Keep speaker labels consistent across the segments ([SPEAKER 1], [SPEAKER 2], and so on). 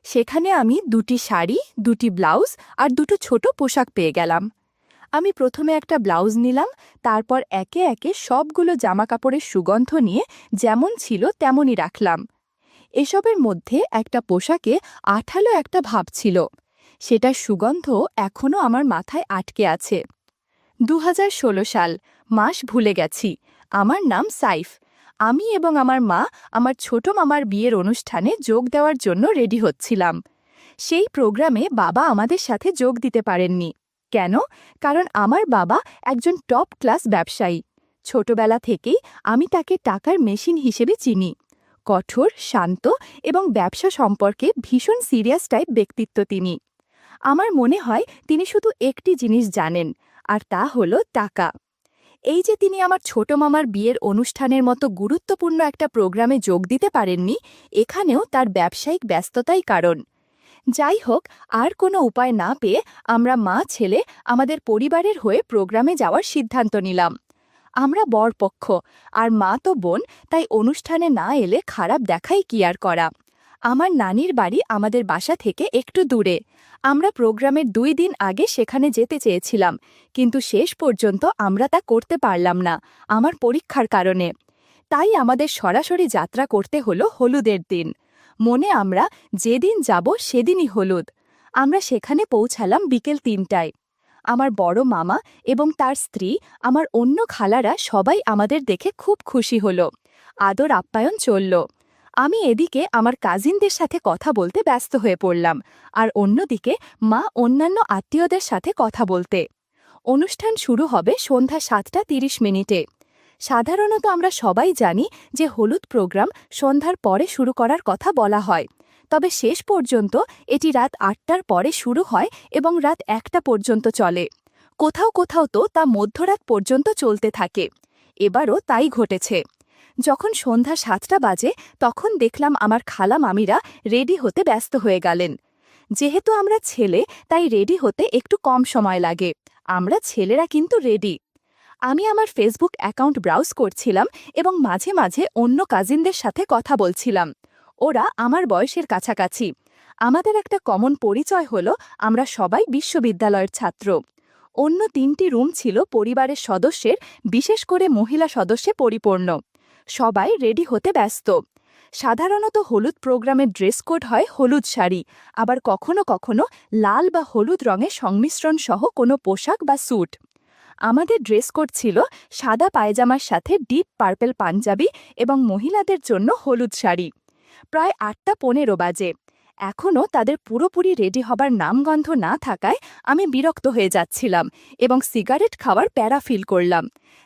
[SPEAKER 1] সেখানে আমি 2টি শাড়ি, 2টি ব্লাউজ আর 2টো ছোট পোশাক পেয়ে গেলাম। আমি প্রথমে একটা ব্লাউজ নিলাম, তারপর একে একে সবগুলো জামাকাপড়ের সুগন্ধ নিয়ে যেমন ছিল তেমনই রাখলাম। এসবের মধ্যে একটা পোশাকে আঠালো একটা ভাব ছিল, সেটার সুগন্ধ এখনও আমার মাথায় আটকে আছে। 2016 সাল, মাস ভুলে গেছি। আমার নাম সাইফ। আমি এবং আমার মা আমার ছোট মামার বিয়ের অনুষ্ঠানে যোগ দেওয়ার জন্য রেডি হচ্ছিলাম। সেই প্রোগ্রামে বাবা আমাদের সাথে যোগ দিতে পারেননি। কেন? কারণ আমার বাবা একজন টপ ক্লাস ব্যবসায়ী। ছোটবেলা থেকেই আমি তাকে টাকার মেশিন হিসেবে চিনি। কঠোর, শান্ত এবং ব্যবসা সম্পর্কে ভীষণ সিরিয়াস টাইপ ব্যক্তিত্ব তিনি। আমার মনে হয় তিনি শুধু একটি জিনিস জানেন, আর তা হলো টাকা। এই যে তিনি আমার ছোট মামার বিয়ের অনুষ্ঠানের মতো গুরুত্বপূর্ণ একটা প্রোগ্রামে যোগ দিতে পারেননি, এখানেও তার ব্যবসায়িক ব্যস্ততাই কারণ। যাই হোক, আর কোনো উপায় না পেয়ে আমরা মা ছেলে আমাদের পরিবারের হয়ে প্রোগ্রামে যাওয়ার সিদ্ধান্ত নিলাম। আমরা বরপক্ষ, আর মা তো বোন, তাই অনুষ্ঠানে না এলে খারাপ দেখাই কি আর করা। আমার নানির বাড়ি আমাদের বাসা থেকে একটু দূরে। আমরা প্রোগ্রামের 2 দিন আগে সেখানে যেতে চেয়েছিলাম, কিন্তু শেষ পর্যন্ত আমরা তা করতে পারলাম না আমার পরীক্ষার কারণে। তাই আমাদের সরাসরি যাত্রা করতে হলো হলুদের দিন। মনে আমরা যেদিন যাব সেদিনই হলুদ। আমরা সেখানে পৌঁছালাম বিকেল 3টায়। আমার বড় মামা এবং তার স্ত্রী, আমার অন্য খালারা সবাই আমাদের দেখে খুব খুশি হল। আদর আপ্যায়ন চলল। আমি এদিকে আমার কাজিনদের সাথে কথা বলতে ব্যস্ত হয়ে পড়লাম, আর অন্যদিকে মা অন্যান্য আত্মীয়দের সাথে কথা বলতে। অনুষ্ঠান শুরু হবে সন্ধ্যা 7:30 সাধারণত আমরা সবাই জানি যে হলুদ প্রোগ্রাম সন্ধ্যার পরে শুরু করার কথা বলা হয়, তবে শেষ পর্যন্ত এটি রাত 8টার পরে শুরু হয় এবং রাত 1টা পর্যন্ত চলে। কোথাও কোথাও তো তা মধ্যরাত পর্যন্ত চলতে থাকে। এবারও তাই ঘটেছে। যখন সন্ধ্যা 7টা বাজে, তখন দেখলাম আমার খালা মামিরা রেডি হতে ব্যস্ত হয়ে গেলেন। যেহেতু আমরা ছেলে, তাই রেডি হতে একটু কম সময় লাগে। আমরা ছেলেরা কিন্তু রেডি। আমি আমার ফেসবুক অ্যাকাউন্ট ব্রাউজ করছিলাম এবং মাঝে মাঝে অন্য কাজিনদের সাথে কথা বলছিলাম। ওরা আমার বয়সের কাছাকাছি। আমাদের একটা কমন পরিচয় হলো আমরা সবাই বিশ্ববিদ্যালয়ের ছাত্র। অন্য 3টি রুম ছিল পরিবারের সদস্যের, বিশেষ করে মহিলা সদস্যে পরিপূর্ণ। সবাই রেডি হতে ব্যস্ত। সাধারণত হলুদ প্রোগ্রামের ড্রেস কোড হয় হলুদ শাড়ি, আবার কখনো কখনো লাল বা হলুদ রঙের সংমিশ্রণ সহ কোনো পোশাক বা স্যুট। আমাদের ড্রেস কোড ছিল সাদা পায়জামার সাথে ডিপ পার্পল পাঞ্জাবি এবং মহিলাদের জন্য হলুদ শাড়ি। প্রায় 8:15 বাজে। এখনও তাদের পুরোপুরি রেডি হবার নামগন্ধ না থাকায় আমি বিরক্ত হয়ে যাচ্ছিলাম এবং সিগারেট খাওয়ার প্যারা ফিল করলাম।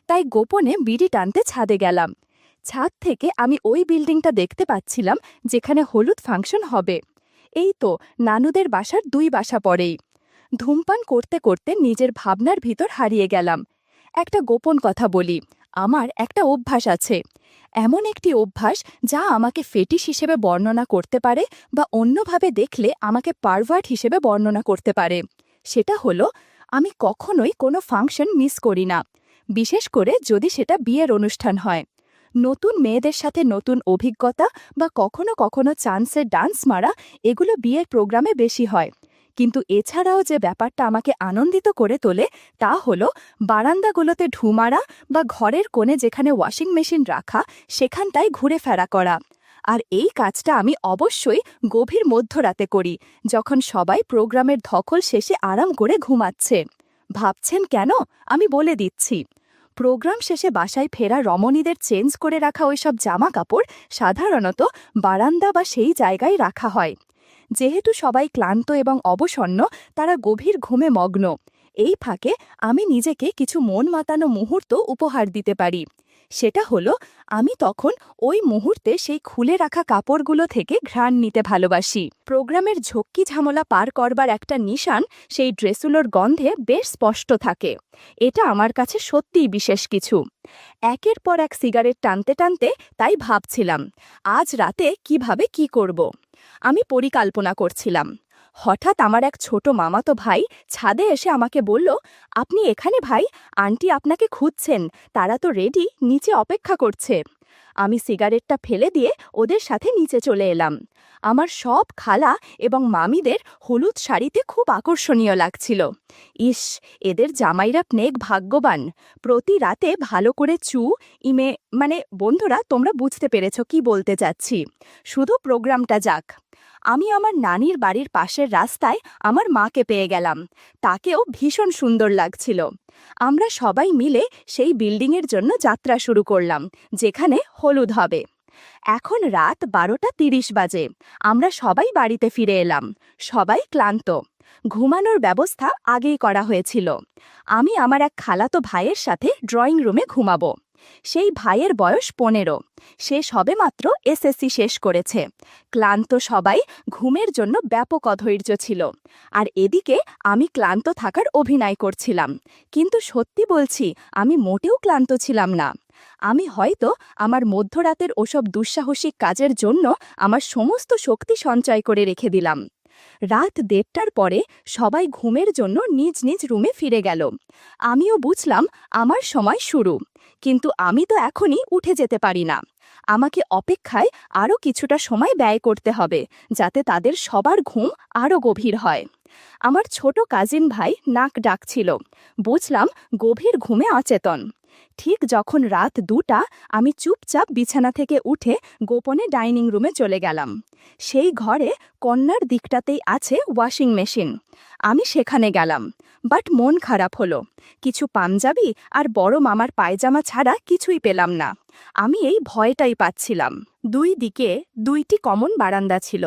[SPEAKER 1] তাই গোপনে বিড়ি টানতে ছাদে গেলাম। ছাদ থেকে আমি ওই বিল্ডিংটা দেখতে পাচ্ছিলাম যেখানে হলুদ ফাংশন হবে। এই তো নানুদের বাসার 2 বাসা পরেই। ধূমপান করতে করতে নিজের ভাবনার ভিতর হারিয়ে গেলাম। একটা গোপন কথা বলি, আমার একটা অভ্যাস আছে। এমন একটি অভ্যাস যা আমাকে ফেটিশ হিসেবে বর্ণনা করতে পারে বা অন্যভাবে দেখলে আমাকে পারভার্ট হিসেবে বর্ণনা করতে পারে। সেটা হলো, আমি কখনোই কোনো ফাংশন মিস করি না, বিশেষ করে যদি সেটা বিয়ের অনুষ্ঠান হয়। নতুন মেয়েদের সাথে নতুন অভিজ্ঞতা বা কখনো কখনো চান্সের ডান্স মারা, এগুলো বিয়ের প্রোগ্রামে বেশি হয়। কিন্তু এছাড়াও যে ব্যাপারটা আমাকে আনন্দিত করে তোলে তা হলো বারান্দাগুলোতে ঢু মারা বা ঘরের কোণে যেখানে ওয়াশিং মেশিন রাখা সেখানটায় ঘুরে ফেরা করা। আর এই কাজটা আমি অবশ্যই গভীর মধ্যরাতে করি, যখন সবাই প্রোগ্রামের ধকল শেষে আরাম করে ঘুমাচ্ছে। ভাবছেন কেন? আমি বলে দিচ্ছি। প্রোগ্রাম শেষে বাসায় ফেরা রমণীদের চেঞ্জ করে রাখা ওইসব জামা কাপড় সাধারণত বারান্দা বা সেই জায়গায় রাখা হয়। যেহেতু সবাই ক্লান্ত এবং অবসন্ন, তারা গভীর ঘুমে মগ্ন। এই ফাঁকে আমি নিজেকে কিছু মন মাতানো মুহূর্ত উপহার দিতে পারি। সেটা হলো, আমি তখন ওই মুহূর্তে সেই খুলে রাখা কাপড়গুলো থেকে ঘ্রাণ নিতে ভালোবাসি। প্রোগ্রামের ঝক্কি ঝামেলা পার করবার একটা নিশান সেই ড্রেসগুলোর গন্ধে বেশ স্পষ্ট থাকে। এটা আমার কাছে সত্যিই বিশেষ কিছু। একের পর এক সিগারেট টানতে টানতে তাই ভাবছিলাম, আজ রাতে কিভাবে কি করব। আমি পরিকল্পনা করছিলাম। হঠাৎ আমার এক ছোট মামাতো ভাই ছাদে এসে আমাকে বলল, আপনি এখানে ভাই? আন্টি আপনাকে খুঁজছেন, তারা তো রেডি, নিচে অপেক্ষা করছে। আমি সিগারেটটা ফেলে দিয়ে ওদের সাথে নিচে চলে এলাম। আমার সব খালা এবং মামিদের হলুদ শাড়িতে খুব আকর্ষণীয় লাগছিল। ইস, এদের জামাইরা অনেক ভাগ্যবান। প্রতি রাতে ভালো করে বন্ধুরা, তোমরা বুঝতে পেরেছ কি বলতে চাচ্ছি। শুধু প্রোগ্রামটা যাক। আমি আমার নানির বাড়ির পাশের রাস্তায় আমার মাকে পেয়ে গেলাম। তাকেও ভীষণ সুন্দর লাগছিল। আমরা সবাই মিলে সেই বিল্ডিংয়ের জন্য যাত্রা শুরু করলাম, যেখানে হলুদ হবে। এখন রাত 12:30 বাজে। আমরা সবাই বাড়িতে ফিরে এলাম। সবাই ক্লান্ত। ঘুমানোর ব্যবস্থা আগেই করা হয়েছিল। আমি আমার এক খালাতো ভাইয়ের সাথে ড্রয়িং রুমে ঘুমাবো। সেই ভাইয়ের বয়স 15। সে সবেমাত্র এসএসসি শেষ করেছে। ক্লান্ত সবাই, ঘুমের জন্য ব্যাপক অধৈর্য ছিল। আর এদিকে আমি ক্লান্ত থাকার অভিনয় করছিলাম। কিন্তু সত্যি বলছি, আমি মোটেও ক্লান্ত ছিলাম না। আমি হয়তো আমার মধ্যরাতের ওসব দুঃসাহসিক কাজের জন্য আমার সমস্ত শক্তি সঞ্চয় করে রেখে দিলাম। রাত 1:30টার পরে সবাই ঘুমের জন্য নিজ নিজ রুমে ফিরে গেল। আমিও বুঝলাম আমার সময় শুরু। কিন্তু আমি তো এখনই উঠে যেতে পারি না। আমাকে অপেক্ষায় আরও কিছুটা সময় ব্যয় করতে হবে, যাতে তাদের সবার ঘুম আরও গভীর হয়। আমার ছোট কাজিন ভাই নাক ডাকছিল। বুঝলাম গভীর ঘুমে অচেতন। ঠিক যখন রাত 2টা, আমি চুপচাপ বিছানা থেকে উঠে গোপনে ডাইনিং রুমে চলে গেলাম। সেই ঘরে কন্যার দিকটাতেই আছে ওয়াশিং মেশিন। আমি সেখানে গেলাম, বাট মন খারাপ হলো। কিছু পাঞ্জাবি আর বড় মামার পায়জামা ছাড়া কিছুই পেলাম না। আমি এই ভয়টাই পাচ্ছিলাম। দুই দিকে 2টি কমন বারান্দা ছিল।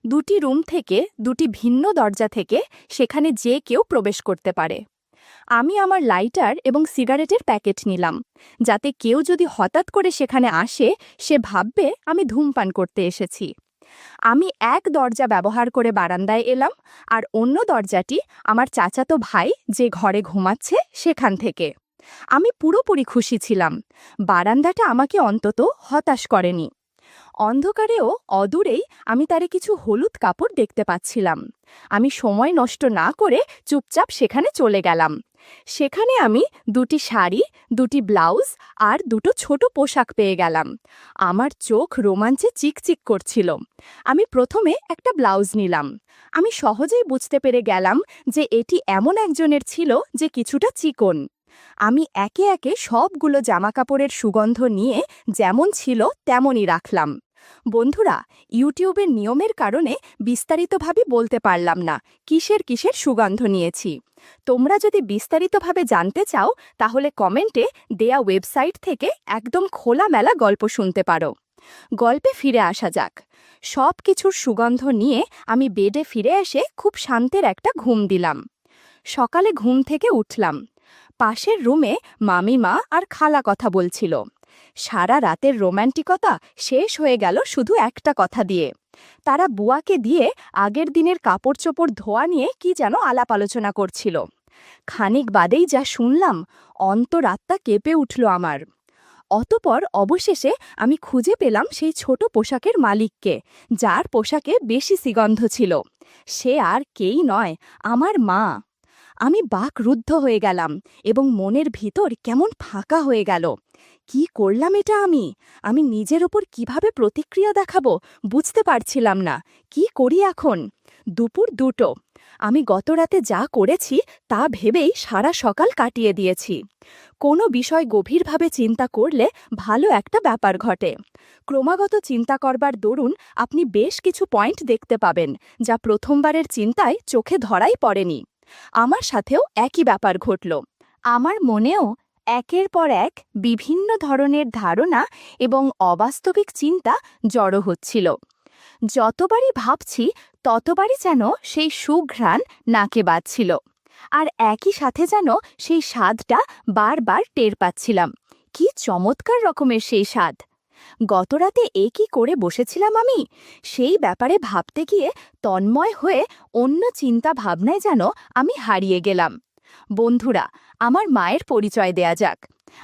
[SPEAKER 1] 2টি রুম থেকে 2টি ভিন্ন দরজা থেকে সেখানে যে কেউ প্রবেশ করতে পারে। আমি আমার লাইটার এবং সিগারেটের প্যাকেট নিলাম, যাতে কেউ যদি হঠাৎ করে সেখানে আসে, সে ভাববে আমি ধূমপান করতে এসেছি। আমি এক দরজা ব্যবহার করে বারান্দায় এলাম, আর অন্য দরজাটি আমার চাচাতো ভাই যে ঘরে ঘুমাচ্ছে সেখান থেকে। আমি পুরোপুরি খুশি ছিলাম। বারান্দাটা আমাকে অন্তত হতাশ করেনি। অন্ধকারেও অদূরেই আমি তারে কিছু হলুদ কাপড় দেখতে পাচ্ছিলাম। আমি সময় নষ্ট না করে চুপচাপ সেখানে চলে গেলাম। সেখানে আমি 2টি শাড়ি, 2টি ব্লাউজ আর 2টো ছোট পোশাক পেয়ে গেলাম। আমার চোখ রোমাঞ্চে চিকচিক করছিল। আমি প্রথমে একটা ব্লাউজ নিলাম। আমি সহজেই বুঝতে পেরে গেলাম যে এটি এমন একজনের ছিল যে কিছুটা চিকন। আমি একে একে সবগুলো জামাকাপড়ের সুগন্ধ নিয়ে যেমন ছিল তেমনই রাখলাম। বন্ধুরা, ইউটিউবের নিয়মের কারণে বিস্তারিতভাবে বলতে পারলাম না কিসের কিসের সুগন্ধ নিয়েছি। তোমরা যদি বিস্তারিতভাবে জানতে চাও, তাহলে কমেন্টে দেয়া ওয়েবসাইট থেকে একদম খোলামেলা গল্প শুনতে পারো। গল্পে ফিরে আসা যাক। সব কিছুর সুগন্ধ নিয়ে আমি বেডে ফিরে এসে খুব শান্তির একটা ঘুম দিলাম। সকালে ঘুম থেকে উঠলাম। পাশের রুমে মামিমা আর খালা কথা বলছিল। সারা রাতের রোম্যান্টিকতা শেষ হয়ে গেল শুধু একটা কথা দিয়ে। তারা বুয়াকে দিয়ে আগের দিনের কাপড় চোপড় ধোয়া নিয়ে কি যেন আলাপ আলোচনা করছিল। খানিক বাদেই যা শুনলাম, অন্তরাত্মা কেঁপে উঠল আমার। অতপর অবশেষে আমি খুঁজে পেলাম সেই ছোট পোশাকের মালিককে, যার পোশাকে বেশি সুগন্ধ ছিল। সে আর কেই নয়, আমার মা। আমি বাকরুদ্ধ হয়ে গেলাম এবং মনের ভিতর কেমন ফাঁকা হয়ে গেল। কি করলাম এটা আমি নিজের ওপর কিভাবে প্রতিক্রিয়া দেখাবো বুঝতে পারছিলাম না। কি করি এখন? দুপুর 2টো। আমি গতরাতে যা করেছি তা ভেবেই সারা সকাল কাটিয়ে দিয়েছি। কোনো বিষয় গভীরভাবে চিন্তা করলে ভালো একটা ব্যাপার ঘটে। ক্রমাগত চিন্তা করবার দরুন আপনি বেশ কিছু পয়েন্ট দেখতে পাবেন, যা প্রথমবারের চিন্তায় চোখে ধরাই পড়েনি। আমার সাথেও একই ব্যাপার ঘটল। আমার মনেও একের পর এক বিভিন্ন ধরনের ধারণা এবং অবাস্তবিক চিন্তা জড়ো হচ্ছিল। যতবারই ভাবছি, ততবারই যেন সেই সুঘ্রাণ নাকে বাজছিল, আর একই সাথে যেন সেই স্বাদটা বারবার টের পাচ্ছিলাম। কি চমৎকার রকমের সেই স্বাদ! গতরাতে কি করে বসেছিলাম আমি, সেই ব্যাপারে ভাবতে গিয়ে তন্ময় হয়ে অন্য চিন্তা ভাবনায় যেন আমি হারিয়ে গেলাম। বন্ধুরা, আমার মায়ের পরিচয় দেয়া যাক।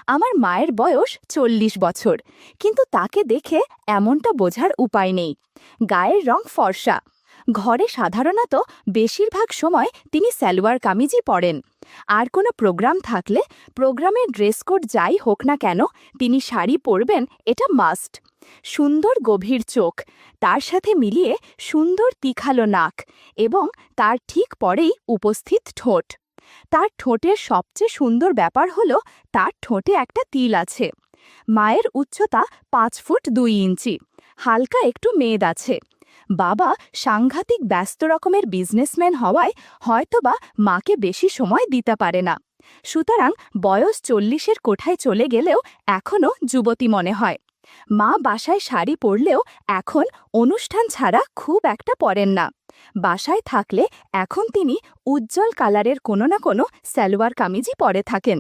[SPEAKER 1] আমার মায়ের বয়স 40 বছর, কিন্তু তাকে দেখে এমনটা বোঝার উপায় নেই। গায়ের রং ফর্সা, ঘরে সাধারণত বেশিরভাগ সময় তিনি সালোয়ার কামিজই পরেন। আর কোনো প্রোগ্রাম থাকলে প্রোগ্রামের ড্রেস কোড যাই হোক না কেন তিনি শাড়ি পরবেন, এটা মাস্ট। সুন্দর গভীর চোখ, তার সাথে মিলিয়ে সুন্দর তীখালো নাক এবং তার ঠিক পরেই উপস্থিত ঠোঁট। তার ঠোঁটের সবচেয়ে সুন্দর ব্যাপার হলো তার ঠোঁটে একটা তিল আছে। মায়ের উচ্চতা 5 ফুট 2 ইঞ্চি, হালকা একটু মেদ আছে। বাবা সাংঘাতিক ব্যস্ত রকমের বিজনেসম্যান হওয়ায় হয়তোবা মাকে বেশি সময় দিতে পারে না। সুতরাং বয়স 40-এর কোঠায় চলে গেলেও এখনও যুবতী মনে হয়। মা বাসায় শাড়ি পরলেও এখন অনুষ্ঠান ছাড়া খুব একটা পরেন না। বাসায় থাকলে এখন তিনি উজ্জ্বল কালারের কোনো না কোনো সালোয়ার কামিজই পরে থাকেন।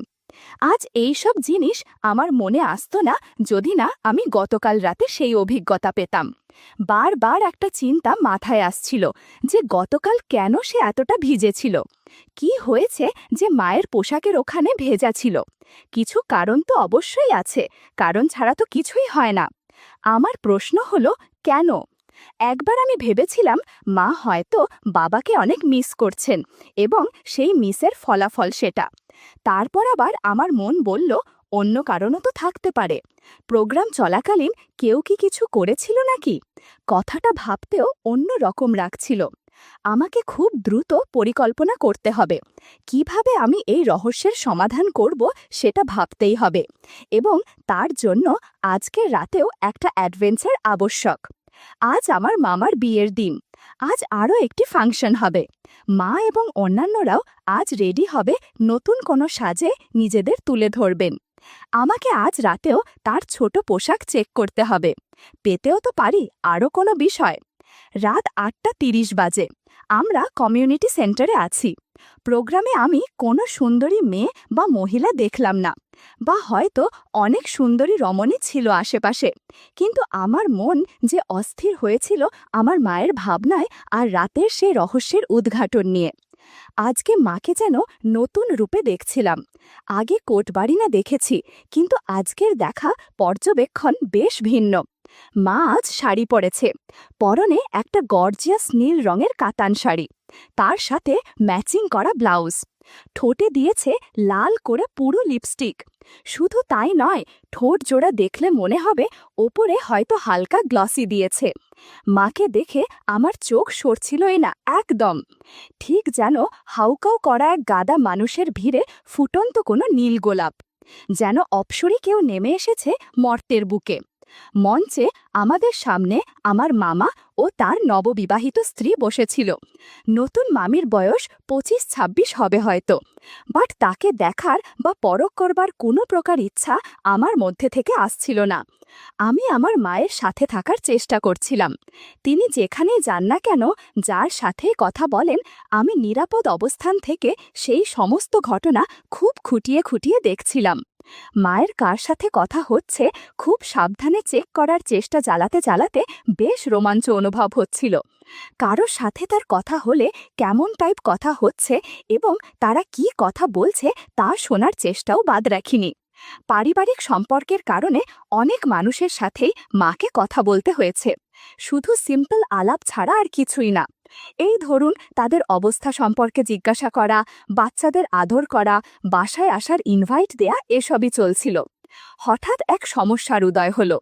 [SPEAKER 1] আজ এই সব জিনিস আমার মনে আসতো না যদি না আমি গতকাল রাতে সেই অভিজ্ঞতা পেতাম। বারবার একটা চিন্তা মাথায় আসছিল যে গতকাল কেন সে এতটা ভিজেছিল। কি হয়েছে যে মায়ের পোশাকের ওখানে ভেজা ছিল? কিছু কারণ তো অবশ্যই আছে, কারণ ছাড়া তো কিছুই হয় না। আমার প্রশ্ন হলো কেন? একবার আমি ভেবেছিলাম মা হয়তো বাবাকে অনেক মিস করছেন এবং সেই মিসের ফলাফল সেটা। তারপর আবার আমার মন বলল অন্য কারণও তো থাকতে পারে। প্রোগ্রাম চলাকালীন কেউ কি কিছু করেছিল নাকি? কথাটা ভাবতেও অন্য রকম রাখছিল। আমাকে খুব দ্রুত পরিকল্পনা করতে হবে। কিভাবে আমি এই রহস্যের সমাধান করব সেটা ভাবতেই হবে, এবং তার জন্য আজকের রাতেও একটা অ্যাডভেঞ্চার আবশ্যক। আজ আমার মামার বিয়ের দিন। আজ আরও একটি ফাংশন হবে। মা এবং অন্যান্যরাও আজ রেডি হবে, নতুন কোনো সাজে নিজেদের তুলে ধরবেন। আমাকে আজ রাতেও তার ছোট পোশাক চেক করতে হবে। পেতেও তো পারি আরও কোনো বিষয়। রাত 8:30 বাজে। আমরা কমিউনিটি সেন্টারে আছি। প্রোগ্রামে আমি কোনো সুন্দরী মেয়ে বা মহিলা দেখলাম না, বা হয়তো অনেক সুন্দরী রমণী ছিল আশেপাশে, কিন্তু আমার মন যে অস্থির হয়েছিল আমার মায়ের ভাবনায় আর রাতের সেই রহস্যের উদ্ঘাটন নিয়ে। আজকে মাকে যেন নতুন রূপে দেখছিলাম। আগে কোটবাড়ি না দেখেছি, কিন্তু আজকের দেখা পর্যবেক্ষণ বেশ ভিন্ন। মা আজ শাড়ি পরেছে, পরনে একটা গর্জিয়াস নীল রঙের কাতান শাড়ি, তার সাথে ম্যাচিং করা ব্লাউজ। ঠোঁটে দিয়েছে লাল করে পুরো লিপস্টিক। শুধু তাই নয়, ঠোঁট জোড়া দেখলে মনে হবে ওপরে হয়তো হালকা গ্লসি দিয়েছে। মাকে দেখে আমার চোখ সরছিলই না একদম। ঠিক যেন হাউকাউ করা এক গাদা মানুষের ভিড়ে ফুটন্ত কোনো নীল গোলাপ, যেন অপসরী কেউ নেমে এসেছে মর্তের বুকে। মঞ্চে আমাদের সামনে আমার মামা ও তার নববিবাহিত স্ত্রী বসেছিল। নতুন মামির বয়স 25-26 হবে হয়তো, বাট তাকে দেখার বা পরখ করবার কোনো প্রকার ইচ্ছা আমার মধ্যে থেকে আসছিল না। আমি আমার মায়ের সাথে থাকার চেষ্টা করছিলাম। তিনি যেখানেই যান না কেন, যার সাথে কথা বলেন, আমি নিরাপদ অবস্থান থেকে সেই সমস্ত ঘটনা খুব খুঁটিয়ে খুঁটিয়ে দেখছিলাম। মায়ের কার সাথে কথা হচ্ছে খুব সাবধানে চেক করার চেষ্টা চালাতে চালাতে বেশ রোমাঞ্চ অনুভব হচ্ছিল। কারোর সাথে তার কথা হলে কেমন টাইপ কথা হচ্ছে এবং তারা কি কথা বলছে তা শোনার চেষ্টাও বাদ রাখিনি। পারিবারিক সম্পর্কের কারণে অনেক মানুষের সাথেই মাকে কথা বলতে হয়েছে, শুধু সিম্পল আলাপ ছাড়া আর কিছুই না। এই ধরুন তাদের অবস্থা সম্পর্কে জিজ্ঞাসা করা, বাচ্চাদের আদর করা, বাসায় আসার ইনভাইট দেয়া, এসবই চলছিল। হঠাৎ এক সমস্যার উদয় হলো।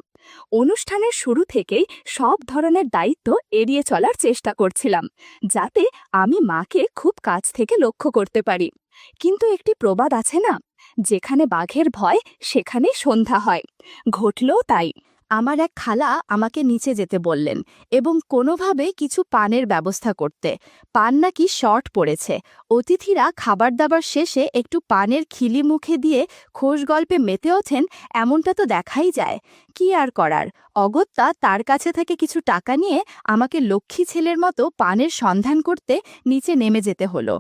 [SPEAKER 1] অনুষ্ঠানের শুরু থেকেই সব ধরনের দায়িত্ব এড়িয়ে চলার চেষ্টা করছিলাম, যাতে আমি মাকে খুব কাছ থেকে লক্ষ্য করতে পারি। কিন্তু একটি প্রবাদ আছে না, যেখানে বাঘের ভয় সেখানেই সন্ধ্যা হয়। ঘটলও তাই। আমার এক খালা আমাকে নিচে যেতে বললেন এবং কোনোভাবে কিছু পানের ব্যবস্থা করতে। পান নাকি শর্ট পড়েছে। অতিথিরা খাবার দাবার শেষে একটু পানের খিলি মুখে দিয়ে খোশ গল্পে মেতে ওঠেন, এমনটা তো দেখাই যায়। কি আর করার, অগত্যা তার কাছে থেকে কিছু টাকা নিয়ে আমাকে লক্ষ্মী ছেলের মতো পানের সন্ধান করতে নিচে নেমে যেতে হলো।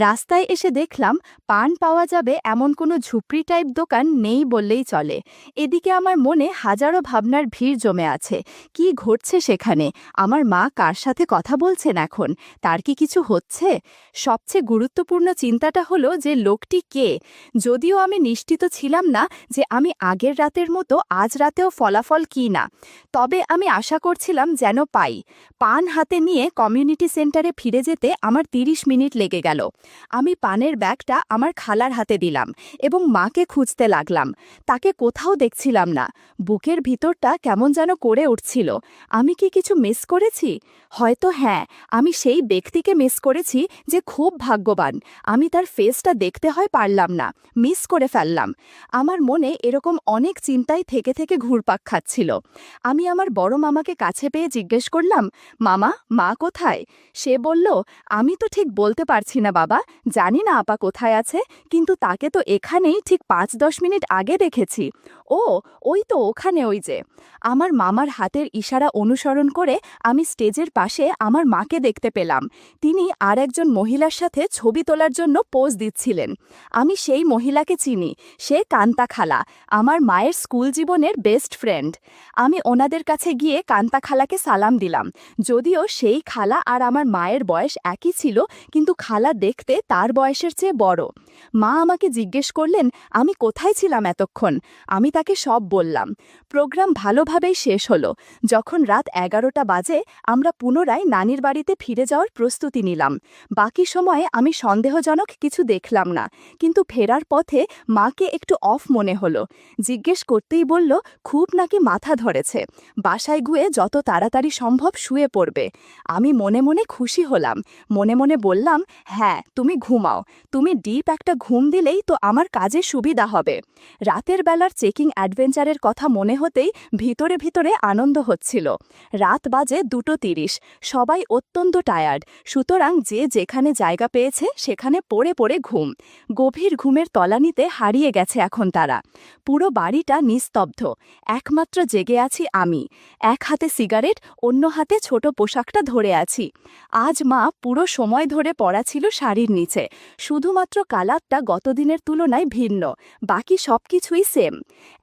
[SPEAKER 1] রাস্তায় এসে দেখলাম পান পাওয়া যাবে এমন কোনো ঝুপড়ি টাইপ দোকান নেই বললেই চলে। এদিকে আমার মনে হাজারো ভাবনার ভিড় জমে আছে। কি ঘটছে সেখানে? আমার মা কার সাথে কথা বলছেন এখন? তার কি কিছু হচ্ছে? সবচেয়ে গুরুত্বপূর্ণ চিন্তাটা হলো যে লোকটি কে। যদিও আমি নিশ্চিত ছিলাম না যে আমি আগের রাতের মতো আজ রাতেও ফলাফল কি না, তবে আমি আশা করছিলাম যেন পাই। পান হাতে নিয়ে কমিউনিটি সেন্টারে ফিরে যেতে আমার ৩০ মিনিট লেগে গেল। আমি পানের ব্যাগটা আমার খালার হাতে দিলাম এবং মাকে খুঁজতে লাগলাম। তাকে কোথাও দেখছিলাম না। বুকের ভিতরটা কেমন যেন করে উঠছিল। আমি কি কিছু মিস করেছি? হয়তো হ্যাঁ, আমি সেই ব্যক্তিকে মিস করেছি যে খুব ভাগ্যবান। আমি তার ফেসটা দেখতে হয় পারলাম না, মিস করে ফেললাম। আমার মনে এরকম অনেক চিন্তাই থেকে থেকে ঘুরপাক খাচ্ছিল। আমি আমার বড় মামাকে কাছে পেয়ে জিজ্ঞেস করলাম, মামা, মা কোথায়? সে বলল, আমি তো ঠিক বলতে পারছি না বাবা, জানি না আপা কোথায় আছে, কিন্তু তাকে তো এখানেই ঠিক ৫-১০ মিনিট আগে দেখেছি। ও, ওই তো ওখানে, ওই যে। আমার মামার হাতের ইশারা অনুসরণ করে আমি স্টেজের পাশে আমার মাকে দেখতে পেলাম। তিনি আর একজন মহিলার সাথে ছবি তোলার জন্য পোজ দিচ্ছিলেন। আমি সেই মহিলাকে চিনি। সে কান্তা খালা, আমার মায়ের স্কুল জীবনের বেস্ট ফ্রেন্ড। আমি ওনাদের কাছে গিয়ে কান্তা খালাকে সালাম দিলাম। যদিও সেই খালা আর আমার মায়ের বয়স একই ছিল, কিন্তু খালা দেখতে তার বয়সের চেয়ে বড়। মা আমাকে জিজ্ঞেস করলেন আমি কোথায় ছিলাম এতক্ষণ। আমি তাকে সব বললাম। প্রোগ্রাম ভালোভাবেই শেষ হলো। যখন রাত ১১টা বাজে, আমরা পুনরায় নানির বাড়িতে ফিরে যাওয়ার প্রস্তুতি নিলাম। বাকি সময়ে আমি সন্দেহজনক কিছু দেখলাম না, কিন্তু ফেরার পথে মাকে একটু অফ মনে হলো। জিজ্ঞেস করতেই বলল খুব নাকি মাথা ধরেছে, বাসায় গিয়ে যত তাড়াতাড়ি সম্ভব শুয়ে পড়বে। আমি মনে মনে খুশি হলাম। মনে মনে বললাম, হ্যাঁ তুমি ঘুমাও, তুমি ডিপ একটা ঘুম দিলেই তো আমার কাজে সুবিধা হবে। রাতের বেলার চেকিং অ্যাডভেঞ্চারের কথা মনে হতেই ভিতরে ভিতরে আনন্দ হচ্ছিল। রাত বাজে ২:৩০। সবাই অত্যন্ত টায়ার্ড, সুতরাং যে যেখানে জায়গা পেয়েছে সেখানে পড়ে পড়ে ঘুম। গভীর ঘুমের তলানিতে হারিয়ে গেছে এখন তারা। পুরো বাড়িটা নিস্তব্ধ। একমাত্র জেগে আছি আমি। এক হাতে সিগারেট, অন্য হাতে ছোট পোশাকটা ধরে আছি। আজ মা পুরো সময় ধরে পড়া ছিল শাড়ির নিচে। শুধুমাত্র কালারটা গতদিনের তুলনায় ভিন্ন, বাকি সবকিছুই সেম।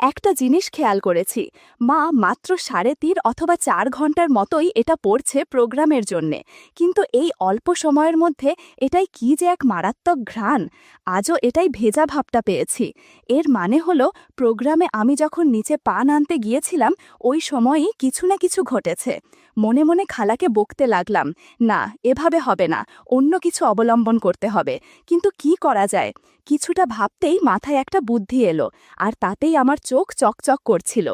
[SPEAKER 1] একটা জিনিস খেয়াল করেছি, মা মাত্র ৩.৫ অথবা ৪ ঘন্টার মতোই এটা পড়ছে প্রোগ্রামের জন্যে, কিন্তু এই অল্প সময়ের মধ্যে এটাই কি যে এক মারাত্মক ঘ্রাণ। আজও এটাই ভেজা ভাবটা পেয়েছি। এর মানে হলো প্রোগ্রামে আমি যখন নিচে পান আনতে গিয়েছিলাম ওই সময়ই কিছু না কিছু ঘটেছে। মনে মনে খালাকে বকতে লাগলাম, না এভাবে হবে না, অন্য কিছু অবলম্বন করতে হবে। কিন্তু কি করা যায়? কিছুটা ভাবতেই মাথায় একটা বুদ্ধি এলো, আর তাতেই আমার চোখ চকচক করছিল।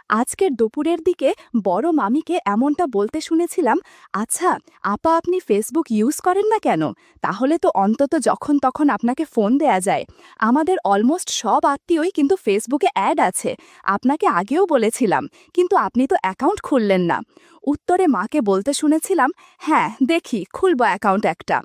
[SPEAKER 1] আজকের দুপুরের দিকে বড় মামিকে এমনটা বলতে শুনেছিলাম, আচ্ছা আপা, আপনি ফেসবুক ইউজ করেন না কেন? তাহলে তো অন্তত যখন তখন আপনাকে ফোন দেয়া যায়। আমাদের অলমোস্ট সব আত্মীয়ই কিন্তু ফেসবুকে অ্যাড আছে। আপনাকে আগেও বলেছিলাম, কিন্তু আপনি তো অ্যাকাউন্ট খুললেন না। উত্তরে মাকে বলতে শুনেছিলাম, হ্যাঁ দেখি খুলব অ্যাকাউন্ট একটা।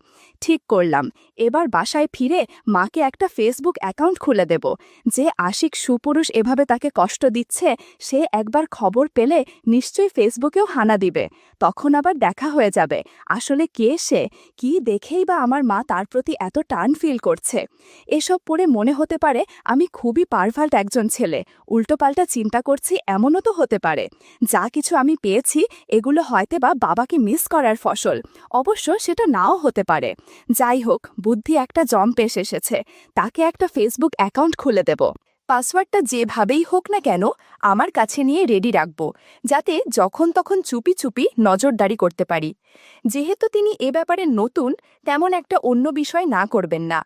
[SPEAKER 1] ঠিক করলাম, এবার বাসায় ফিরে মাকে একটা ফেসবুক অ্যাকাউন্ট খুলে দেব। যে আশিক সুপুরুষ এভাবে তাকে কষ্ট দিচ্ছে, সে একবার খবর পেলে নিশ্চয়ই ফেসবুকেও হানা দিবে। তখন আবার দেখা হয়ে যাবে আসলে কে সে, কি দেখেই বা আমার মা তার প্রতি এত টান ফিল করছে। এসব পড়ে মনে হতে পারে আমি খুবই পারভাল্ট একজন ছেলে, উল্টোপাল্টা চিন্তা করছি, এমনও তো হতে পারে। যা কিছু আমি পেয়েছি এগুলো হয়তোবা বাবাকে মিস করার ফসল। অবশ্য সেটা নাও হতে পারে। যাই হোক, বুদ্ধি একটা জম্পেশ এসেছে। তাকে একটা ফেসবুক অ্যাকাউন্ট খুলে দেব। পাসওয়ার্ডটা যেভাবেই হোক না কেন আমার কাছে নিয়ে রেডি রাখব, যাতে যখন তখন চুপি চুপি নজরদারি করতে পারি। যেহেতু তিনি এ ব্যাপারে নতুন, তেমন একটা অন্য বিষয় না করবেন না।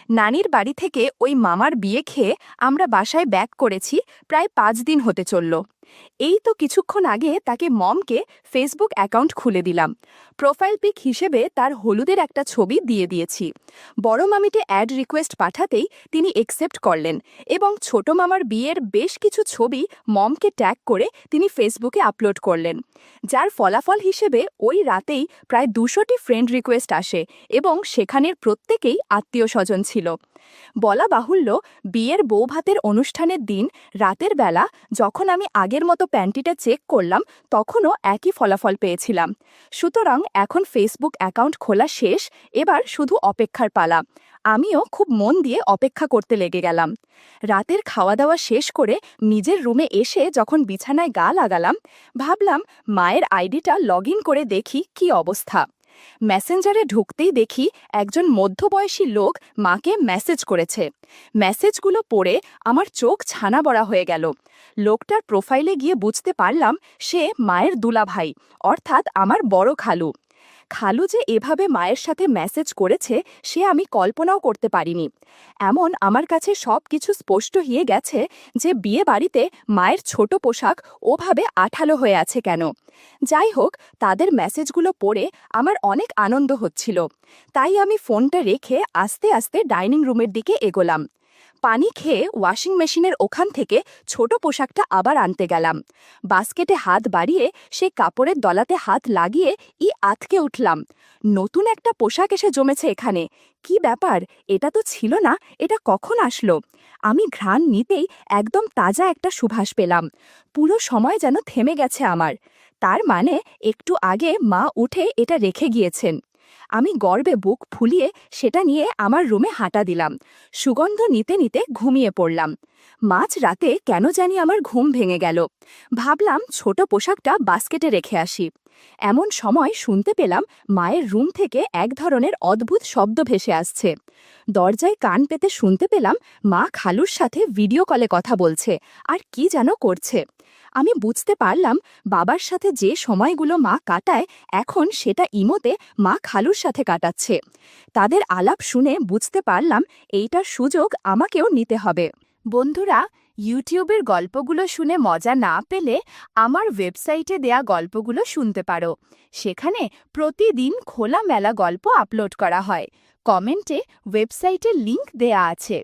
[SPEAKER 1] নানির বাড়ি থেকে ওই মামার বিয়ে খেয়ে আমরা বাসায় ব্যাক করেছি, প্রায় ৫ দিন হতে চলল। এই তো কিছুক্ষণ আগে তাকে মমকে ফেসবুক অ্যাকাউন্ট খুলে দিলাম। প্রোফাইল পিক হিসেবে তার হলুদের একটা ছবি দিয়ে দিয়েছি। বড় মামিতে অ্যাড রিকোয়েস্ট পাঠাতেই তিনি একসেপ্ট করলেন এবং ছোট মামার বিয়ের বেশ কিছু ছবি মমকে ট্যাগ করে তিনি ফেসবুকে আপলোড করলেন। যার ফলাফল হিসেবে ওই রাতেই প্রায় ২০০টি ফ্রেন্ড রিকোয়েস্ট আসে এবং সেখানের প্রত্যেকেই আত্মীয় স্বজন ছিল। বলা বাহুল্য, বিয়ের বৌভাতের অনুষ্ঠানের দিন রাতের বেলা যখন আমি আগের মতো প্যান্টিটা চেক করলাম, তখনও একই ফলাফল পেয়েছিলাম। সুতরাং এখন ফেসবুক অ্যাকাউন্ট খোলা শেষ, এবার শুধু অপেক্ষার পালা। আমিও খুব মন দিয়ে অপেক্ষা করতে লেগে গেলাম। রাতের খাওয়া দাওয়া শেষ করে নিজের রুমে এসে যখন বিছানায় গা লাগালাম, ভাবলাম মায়ের আইডিটা লগ ইন করে দেখি কি অবস্থা। মেসেঞ্জারে ঢুকতেই দেখি একজন মধ্যবয়সী লোক মাকে মেসেজ করেছে। মেসেজগুলো পড়ে আমার চোখ ছানা বড়া হয়ে গেল। লোকটার প্রোফাইলে গিয়ে বুঝতে পারলাম সে মায়ের দুলাভাই, অর্থাৎ আমার বড় খালু। খালু যে এভাবে মায়ের সাথে মেসেজ করেছে সে আমি কল্পনাও করতে পারিনি। এমন আমার কাছে সব কিছু স্পষ্ট হয়ে গেছে যে বিয়ে বাড়িতে মায়ের ছোট পোশাক ওভাবে আঠালো হয়ে আছে কেন। যাই হোক, তাদের মেসেজগুলো পড়ে আমার অনেক আনন্দ হচ্ছিল। তাই আমি ফোনটা রেখে আস্তে আস্তে ডাইনিং রুমের দিকে এগোলাম। পানি খেয়ে ওয়াশিং মেশিনের ওখান থেকে ছোট পোশাকটা আবার আনতে গেলাম। বাস্কেটে হাত বাড়িয়ে সে কাপড়ের দলাতে হাত লাগিয়ে আতকে উঠলাম। নতুন একটা পোশাক এসে জমেছে এখানে। কি ব্যাপার, এটা তো ছিল না, এটা কখন আসলো? আমি ঘ্রাণ নিতেই একদম তাজা একটা সুবাস পেলাম। পুরো সময় যেন থেমে গেছে আমার। তার মানে একটু আগে মা উঠে এটা রেখে গিয়েছেন। আমি গর্বে বুক ফুলিয়ে সেটা নিয়ে আমার রুমে হাঁটা দিলাম। সুগন্ধ নিতে নিতে ঘুমিয়ে পড়লাম। মাঝ রাতে কেন জানি আমার ঘুম ভেঙে গেল। ভাবলাম ছোট পোশাকটা বাস্কেটে রেখে আসি। এমন সময় শুনতে পেলাম মায়ের রুম থেকে এক ধরনের অদ্ভুত শব্দ ভেসে আসছে। দরজায় কান পেতে শুনতে পেলাম মা খালুর সাথে ভিডিও কলে কথা বলছে আর কি যেন করছে। আমি বুঝতে পারলাম বাবার সাথে যে সময়গুলো মা কাটায় এখন সেটা ইমোতে মা খালুর সাথে কাটাচ্ছে। তাদের আলাপ শুনে বুঝতে পারলাম এইটার সুযোগ আমাকেও নিতে হবে। বন্ধুরা, ইউটিউবের গল্পগুলো শুনে মজা না পেলে আমার ওয়েবসাইটে দেয়া গল্পগুলো শুনতে পারো। সেখানে প্রতিদিন খোলামেলা গল্প আপলোড করা হয়। কমেন্টে ওয়েবসাইটের লিংক দেয়া আছে।